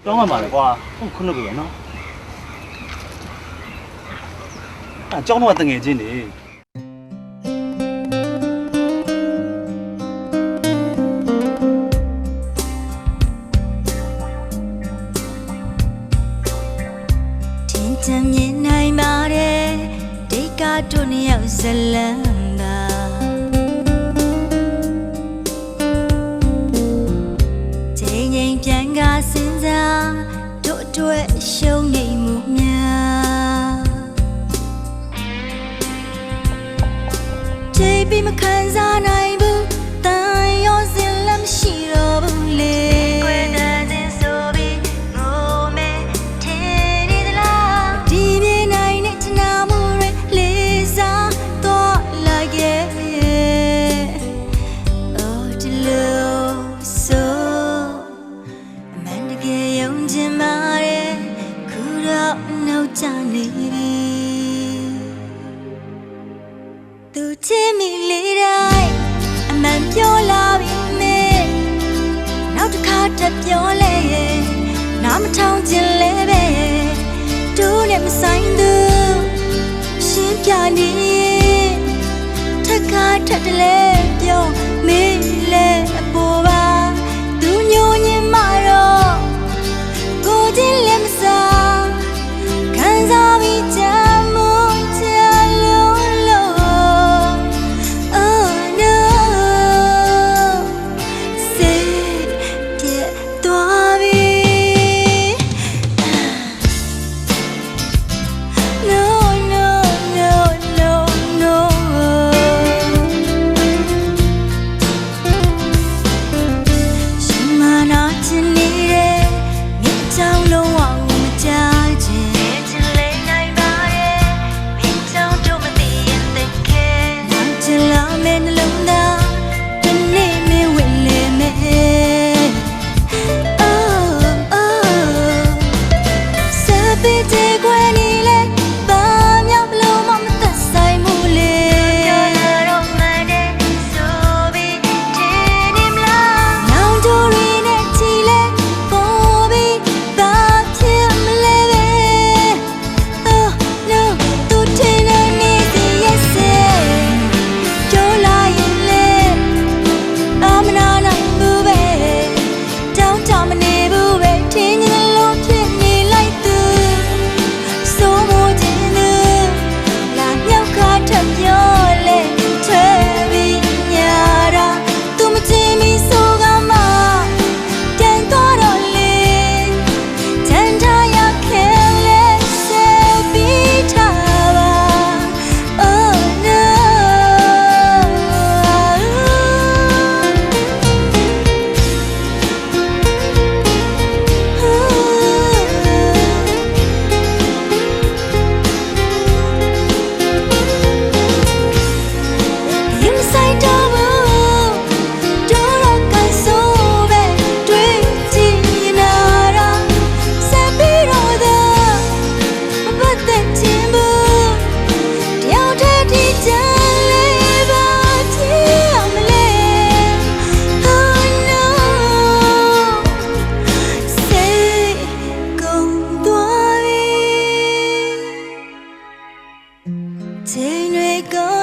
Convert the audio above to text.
တောင်းမှပါလေကွာဟုတ်ခုနကပဲနော်အကြောင်းတော့တငယ်ချင်းနေတမြင်နိုင်ပါတယ်ဒီကတို့နှစ်ယောက်ဇလံသာချိန်ချိန်ပြန်ကစဉ်းစားတို့အတွက်ရှုံးနေမှုများချိန်ပြီးမခံစားနိုင်ဘူးတန်ရောစင်လည်းမရှိတော့ဘူးလေသူချစ်မိလေးတိုင်းအမှန်ပြောလာပြီမေနောက်တစ်ခါထပ်ပြောလဲနားမထောင်ခြင်းလဲပဲတို့နဲ့မဆိုင်သူရှင်းပြနေထက်ခါထပ်တလဲပြောမေလဲအပေါ်ပါသူညိုညင်မာတော့ကိုချင်းလည်းမစားခံစားပြီးချမ်းမို့ချမ်းလို့လို့ Oh no စိတ်ပြတ်သွားပြီ No no no no no ရှင်မနာချင်နေတဲ့မြစ်ချောင်းလုံးဝမကြားချင်နှလုံးသားဒီနေ့မင်းဝင်လေမယ် Oh oh စပစ်တဲ့ခွဲနေလေဘာမြောက်လို့မသက်ဆိုင်မှုလေပြောလာတော့မှန်တယ်ဆိုပြီးထင်နေမလားနောင်တို့ရင်းနဲ့ချီလေပေါ်ပြီးဘာဖြစ်မလဲပဲ Oh no သူထင်နေနေစီရဲ့စေပြောလာရင်လေအမနာနိုင်ဘူးပဲတောင်းတမနေဘူးပဲထင်ရင်လုံးဖြစ်နေလိုက်သူစိုးမိုးခြင်းသူလာမြောက်ခါထပ်ပြောလေချဲပြီးညာတာသူမချင်မီဆိုကမှတန်တော့တော့လေတန်ထားရခဲလေဆက်ပြီးထားပါ Oh no ရင်ဆိုင်တော့ဘူးတို့တော့ကန်ဆိုးပဲတွေ့ကြည့်နေနာဆက်ပြီးတော့မပတ်သက်ချင်ဘူးတယောက်တည်းဒီချမ်းလေးပါချင်အောင်မလဲ Oh no စိတ်ကုန်သွားပြီချိန်တွေကုန်